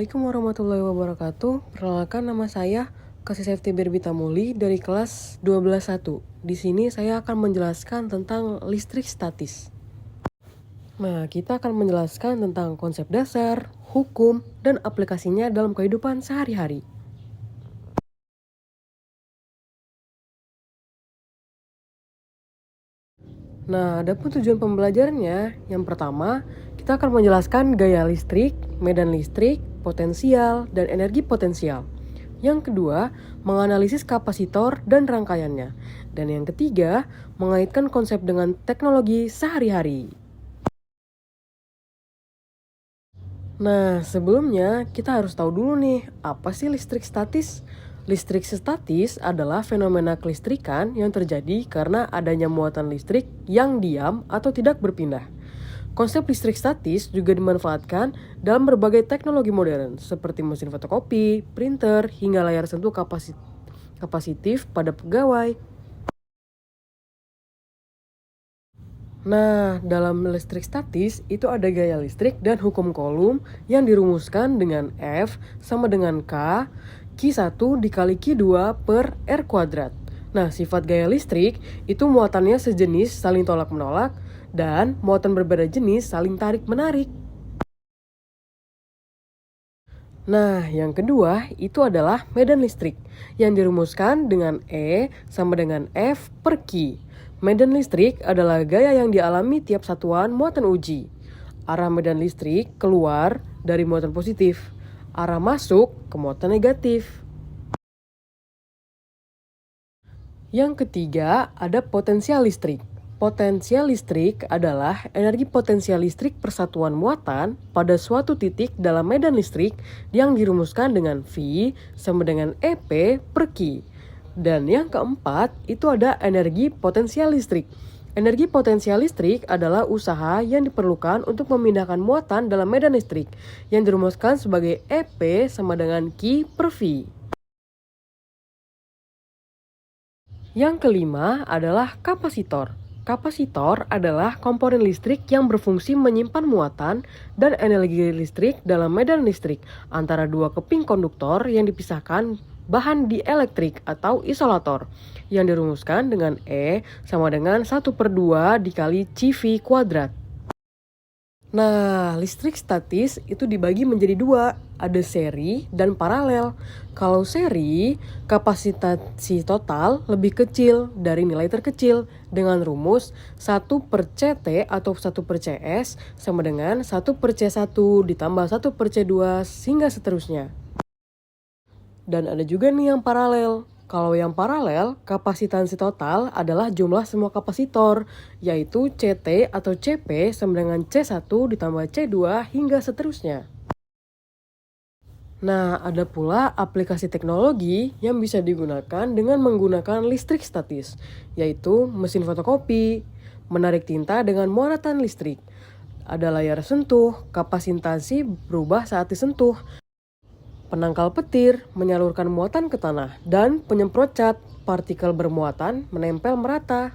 Assalamualaikum warahmatullahi wabarakatuh. Perkenalkan, nama saya Kasih Safety Berbita Muli dari kelas 12.1. Di sini saya akan menjelaskan tentang listrik statis. Nah, kita akan menjelaskan tentang konsep dasar, hukum, dan aplikasinya dalam kehidupan sehari-hari. Nah, adapun tujuan pembelajarannya, yang pertama, kita akan menjelaskan gaya listrik, medan listrik, potensial, dan energi potensial. Yang kedua, menganalisis kapasitor dan rangkaiannya. Dan yang ketiga, mengaitkan konsep dengan teknologi sehari-hari. Nah, sebelumnya kita harus tahu dulu nih, apa sih listrik statis? Listrik statis adalah fenomena kelistrikan yang terjadi karena adanya muatan listrik yang diam atau tidak berpindah. Konsep listrik statis juga dimanfaatkan dalam berbagai teknologi modern seperti mesin fotokopi, printer, hingga layar sentuh kapasitif pada pegawai. Nah, dalam listrik statis itu ada gaya listrik dan hukum Coulomb yang dirumuskan dengan F sama dengan Q1 dikali Q2 per R kuadrat. Nah, sifat gaya listrik itu muatannya sejenis saling tolak-menolak dan muatan berbeda jenis saling tarik-menarik. Nah, yang kedua itu adalah medan listrik yang dirumuskan dengan E sama dengan F per Q. Medan listrik adalah gaya yang dialami tiap satuan muatan uji. Arah medan listrik keluar dari muatan positif, arah masuk ke muatan negatif. Yang ketiga ada potensial listrik. Potensial listrik adalah energi potensial listrik persatuan muatan pada suatu titik dalam medan listrik yang dirumuskan dengan V sama dengan EP per Q. Dan yang keempat itu ada energi potensial listrik. Energi potensial listrik adalah usaha yang diperlukan untuk memindahkan muatan dalam medan listrik yang dirumuskan sebagai EP sama dengan Q per V. Yang kelima adalah kapasitor. Kapasitor adalah komponen listrik yang berfungsi menyimpan muatan dan energi listrik dalam medan listrik antara dua keping konduktor yang dipisahkan bahan dielektrik atau isolator yang dirumuskan dengan E sama dengan 1/2 dikali CV kuadrat. Nah, listrik statis itu dibagi menjadi dua, ada seri dan paralel. Kalau seri, kapasitasi total lebih kecil dari nilai terkecil dengan rumus 1/CT atau 1/CS sama dengan 1/C1 ditambah 1/C2 hingga seterusnya. Dan ada juga nih yang paralel. Kalau yang paralel, kapasitansi total adalah jumlah semua kapasitor, yaitu CT atau CP sama dengan C1 ditambah C2 hingga seterusnya. Nah, ada pula aplikasi teknologi yang bisa digunakan dengan menggunakan listrik statis, yaitu mesin fotokopi, menarik tinta dengan muatan listrik. Ada layar sentuh, kapasitansi berubah saat disentuh. Penangkal petir menyalurkan muatan ke tanah dan penyemprot cat partikel bermuatan menempel merata.